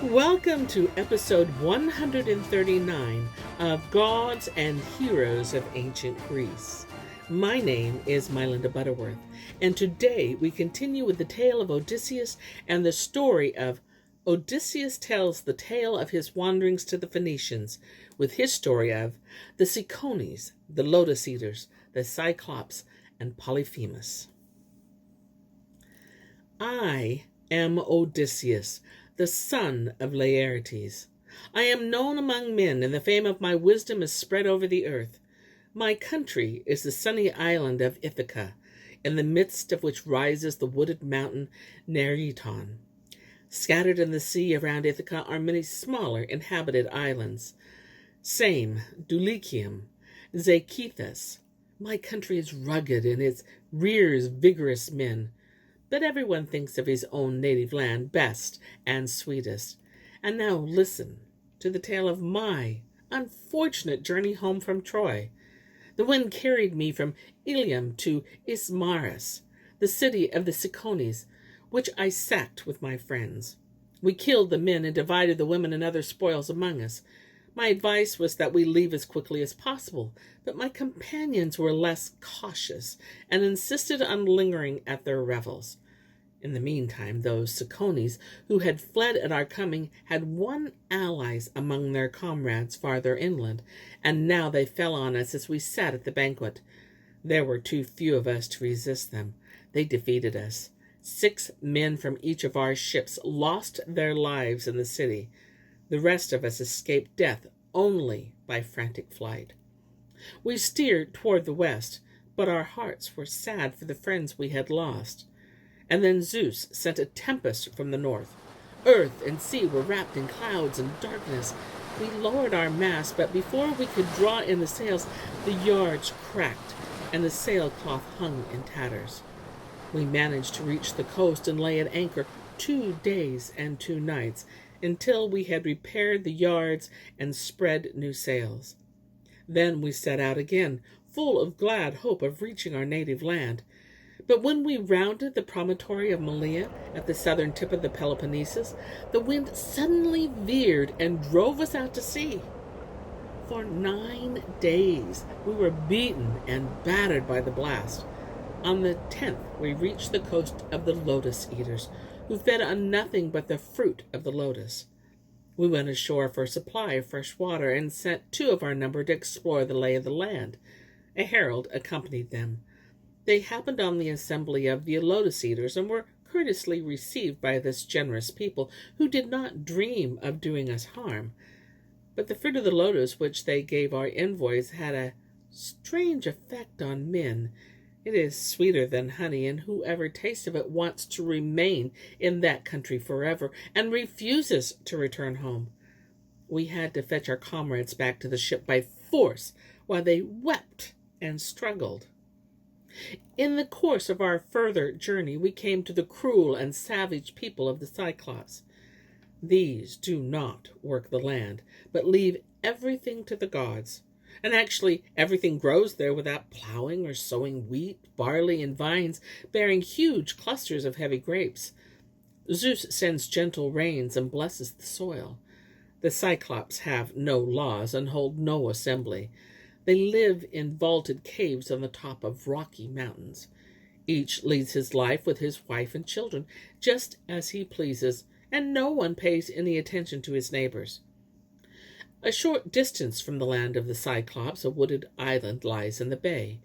Welcome to episode 139 of Gods and Heroes of Ancient Greece. My name is MyLinda Butterworth, and today we continue with the tale of Odysseus and the story of Odysseus tells the tale of his wanderings to the Phaeacians, with his story of the Cicones, the Lotos-Eaters, the Cyclopes, and POLYPHEMUS. I am Odysseus, the son of Laertes. I am known among men, and the fame of my wisdom is spread over the earth. My country is the sunny island of Ithaca, in the midst of which rises the wooded mountain Neriton. Scattered in the sea around Ithaca are many smaller inhabited islands. Same, Dulichium, Zacynthus. My country is rugged, and it rears vigorous men. But everyone thinks of his own native land best and sweetest. And now listen to the tale of my unfortunate journey home from Troy. The wind carried me from Ilium to Ismarus, the city of the Cicones, which I sacked with my friends. We killed the men and divided the women and other spoils among us. My advice was that we leave as quickly as possible, but my companions were less cautious and insisted on lingering at their revels. In the meantime, those Cicones who had fled at our coming had won allies among their comrades farther inland, and now they fell on us as we sat at the banquet. There were too few of us to resist them. They defeated us. 6 men from each of our ships lost their lives in the city. The rest of us escaped death only by frantic flight. We steered toward the west, but our hearts were sad for the friends we had lost. And then Zeus sent a tempest from the north. Earth and sea were wrapped in clouds and darkness. We lowered our mast, but before we could draw in the sails, the yards cracked and the sailcloth hung in tatters. We managed to reach the coast and lay at anchor 2 days and 2 nights until we had repaired the yards and spread new sails. Then we set out again, full of glad hope of reaching our native land. But when we rounded the promontory of Malea at the southern tip of the Peloponnesus, the wind suddenly veered and drove us out to sea. For 9 days we were beaten and battered by the blast. On the 10th we reached the coast of the Lotos-Eaters, who fed on nothing but the fruit of the lotus. We went ashore for a supply of fresh water and sent 2 of our number to explore the lay of the land. A herald accompanied them. They happened on the assembly of the Lotos-Eaters and were courteously received by this generous people, who did not dream of doing us harm. But the fruit of the lotus which they gave our envoys had a strange effect on men. It is sweeter than honey, and whoever tastes of it wants to remain in that country forever and refuses to return home. We had to fetch our comrades back to the ship by force while they wept and struggled. In the course of our further journey, we came to the cruel and savage people of the Cyclopes. These do not work the land, but leave everything to the gods. And actually, everything grows there without plowing or sowing wheat, barley, and vines bearing huge clusters of heavy grapes. Zeus sends gentle rains and blesses the soil. The Cyclopes have no laws and hold no assembly. They live in vaulted caves on the top of rocky mountains. Each leads his life with his wife and children, just as he pleases, and no one pays any attention to his neighbors. A short distance from the land of the Cyclopes, a wooded island lies in the bay.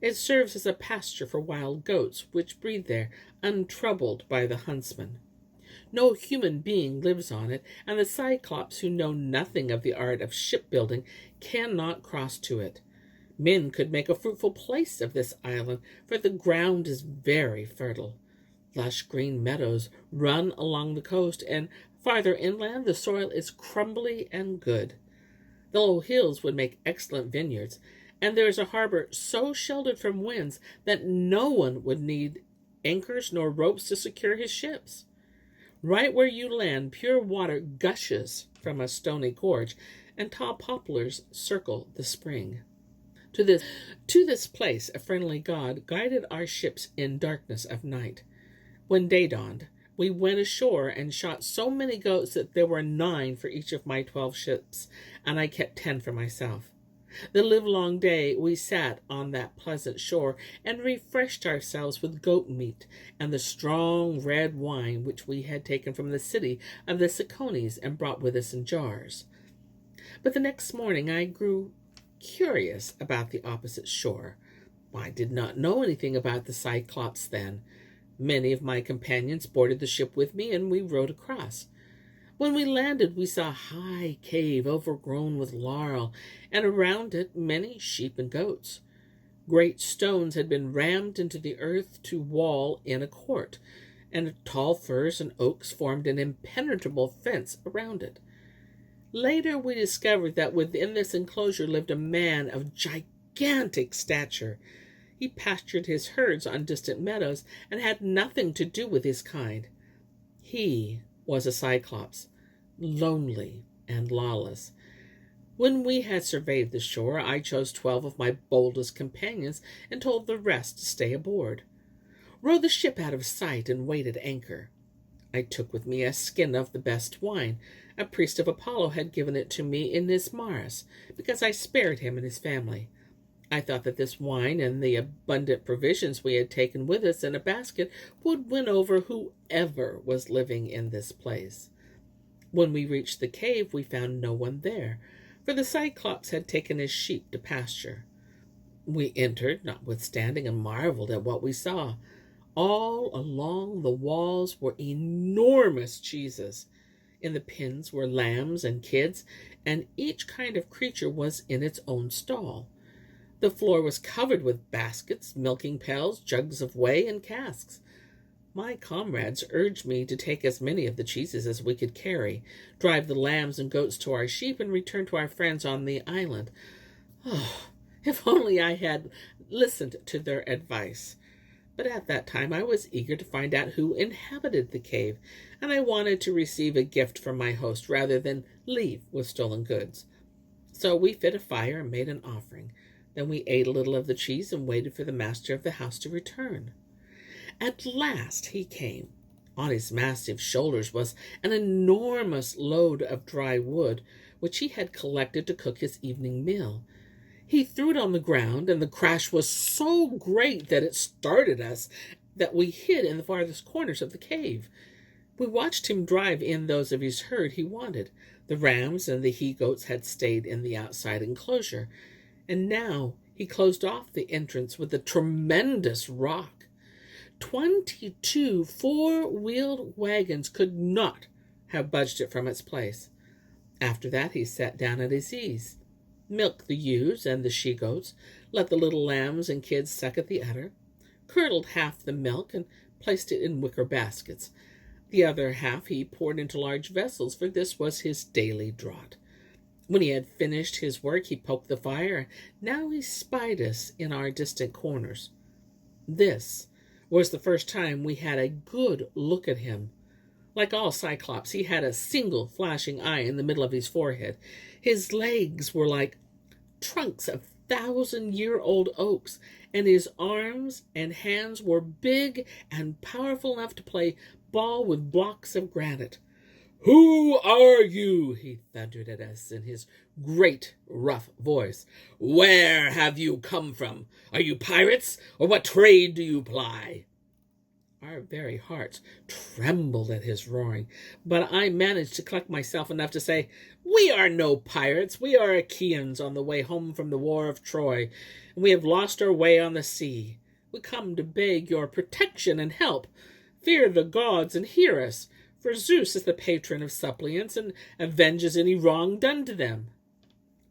It serves as a pasture for wild goats, which breed there, untroubled by the huntsman. No human being lives on it, and the Cyclopes, who know nothing of the art of shipbuilding, cannot cross to it. Men could make a fruitful place of this island, for the ground is very fertile. Lush green meadows run along the coast, and farther inland the soil is crumbly and good. The low hills would make excellent vineyards, and there is a harbor so sheltered from winds that no one would need anchors nor ropes to secure his ships. Right where you land, pure water gushes from a stony gorge, and tall poplars circle the spring. To this place a friendly god guided our ships in darkness of night. When day dawned, We went ashore and shot so many goats that there were 9 for each of my 12 ships, and I kept 10 for myself. The livelong day we sat on that pleasant shore and refreshed ourselves with goat meat and the strong red wine which we had taken from the city of the Cicones and brought with us in jars. But the next morning I grew curious about the opposite shore. I did not know anything about the Cyclopes then. Many of my companions boarded the ship with me, and we rowed across. When we landed, we saw a high cave overgrown with laurel, and around it many sheep and goats. Great stones had been rammed into the earth to wall in a court, and tall firs and oaks formed an impenetrable fence around it. Later we discovered that within this enclosure lived a man of gigantic stature. He pastured his herds on distant meadows and had nothing to do with his kind. He was a Cyclops, lonely and lawless. When we had surveyed the shore, I chose 12 of my boldest companions and told the rest to stay aboard. Row the ship out of sight and wait at anchor. I took with me a skin of the best wine. A priest of Apollo had given it to me in Ismarus, because I spared him and his family. I thought that this wine and the abundant provisions we had taken with us in a basket would win over whoever was living in this place. When we reached the cave, we found no one there, for the Cyclops had taken his sheep to pasture. We entered, notwithstanding, and marveled at what we saw. All along the walls were enormous cheeses. In the pens were lambs and kids, and each kind of creature was in its own stall. The floor was covered with baskets, milking pails, jugs of whey, and casks. My comrades urged me to take as many of the cheeses as we could carry, drive the lambs and goats to our sheep, and return to our friends on the island. Oh, if only I had listened to their advice. But at that time I was eager to find out who inhabited the cave, and I wanted to receive a gift from my host rather than leave with stolen goods. So we fit a fire and made an offering. Then we ate a little of the cheese and waited for the master of the house to return. At last he came. On his massive shoulders was an enormous load of dry wood, which he had collected to cook his evening meal. He threw it on the ground, and the crash was so great that it startled us, that we hid in the farthest corners of the cave. We watched him drive in those of his herd he wanted. The rams and the he-goats had stayed in the outside enclosure, and now he closed off the entrance with a tremendous rock. 22 four-wheeled wagons could not have budged it from its place. After that he sat down at his ease, milked the ewes and the she-goats, let the little lambs and kids suck at the udder, curdled half the milk and placed it in wicker baskets. The other half he poured into large vessels, for this was his daily draught. When he had finished his work, he poked the fire. Now he spied us in our distant corners. This was the first time we had a good look at him. Like all Cyclops, he had a single flashing eye in the middle of his forehead. His legs were like trunks of 1,000-year-old oaks, and his arms and hands were big and powerful enough to play ball with blocks of granite. "Who are you?" he thundered at us in his great, rough voice. "Where have you come from? Are you pirates, or what trade do you ply?" Our very hearts trembled at his roaring, but I managed to collect myself enough to say, "We are no pirates. We are Acheans on the way home from the war of Troy, and we have lost our way on the sea. We come to beg your protection and help. Fear the gods and hear us, for Zeus is the patron of suppliants and avenges any wrong done to them."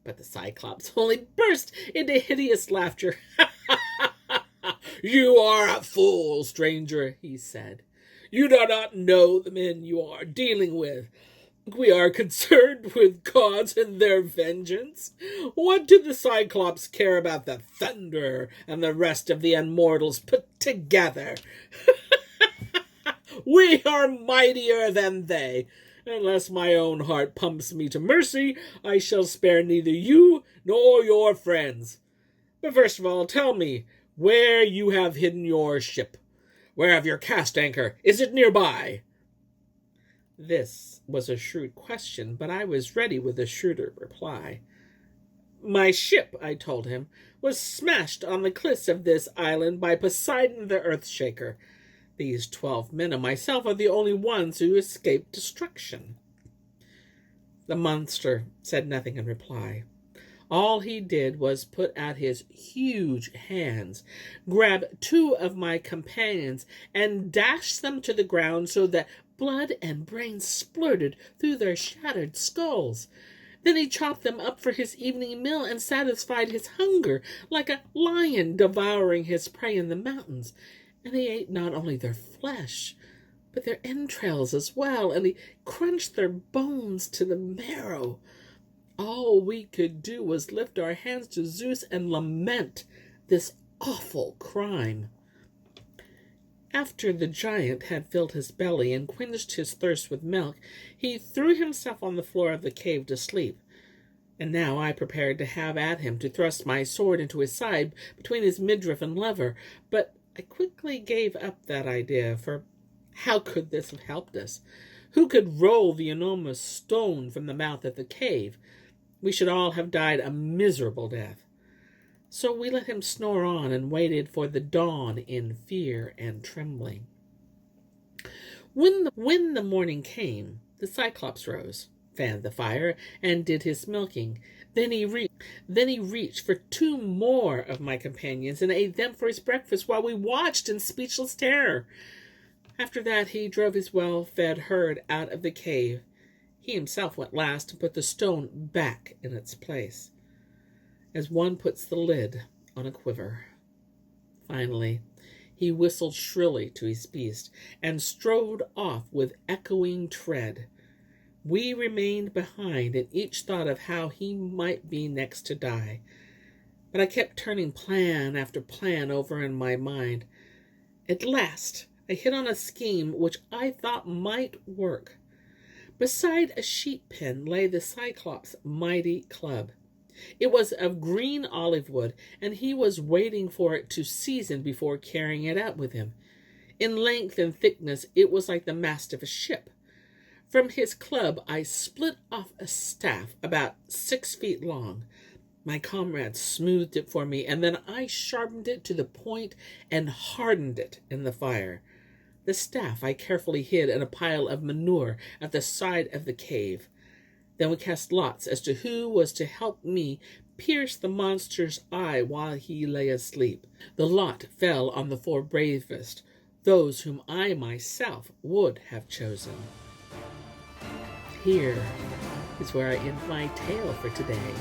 But the Cyclops only burst into hideous laughter. "You are a fool, stranger," he said. "You do not know the men you are dealing with. We are concerned with gods and their vengeance. What do the Cyclops care about the thunder and the rest of the immortals put together? We are mightier than they. Unless my own heart pumps me to mercy, I shall spare neither you nor your friends. But first of all, tell me where you have hidden your ship. Where have you cast anchor? Is it nearby?" This was a shrewd question, but I was ready with a shrewder reply. My ship, I told him, was smashed on the cliffs of this island by Poseidon the Earthshaker. These 12 men and myself are the only ones who escaped destruction. The monster said nothing in reply. All he did was put out his huge hands, grab 2 of my companions, and dash them to the ground so that blood and brains splurted through their shattered skulls. Then he chopped them up for his evening meal and satisfied his hunger like a lion devouring his prey in the mountains. And he ate not only their flesh, but their entrails as well, and he crunched their bones to the marrow. All we could do was lift our hands to Zeus and lament this awful crime. After the giant had filled his belly and quenched his thirst with milk, he threw himself on the floor of the cave to sleep. And now I prepared to have at him, to thrust my sword into his side between his midriff and lever, but I quickly gave up that idea, for how could this have helped us? Who could roll the enormous stone from the mouth of the cave? We should all have died a miserable death. So we let him snore on and waited for the dawn in fear and trembling. When the morning came, the Cyclops rose, fanned the fire, and did his milking. Then he reached for 2 more of my companions and ate them for his breakfast while we watched in speechless terror. After that he drove his well-fed herd out of the cave. He himself went last and put the stone back in its place, as one puts the lid on a quiver. Finally, he whistled shrilly to his beast and strode off with echoing tread. We remained behind, and each thought of how he might be next to die. But I kept turning plan after plan over in my mind. At last, I hit on a scheme which I thought might work. Beside a sheep pen lay the Cyclops' mighty club. It was of green olive wood, and he was waiting for it to season before carrying it out with him. In length and thickness it was like the mast of a ship. From his club I split off a staff about 6 feet long. My comrade smoothed it for me, and then I sharpened it to the point and hardened it in the fire. The staff I carefully hid in a pile of manure at the side of the cave. Then we cast lots as to who was to help me pierce the monster's eye while he lay asleep. The lot fell on the 4 bravest, those whom I myself would have chosen. Here is where I end my tale for today.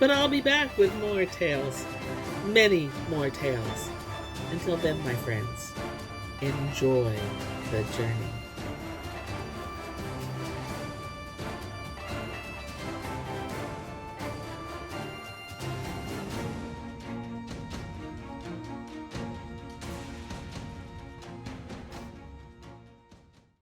But I'll be back with more tales, many more tales. Until then, my friends, enjoy the journey.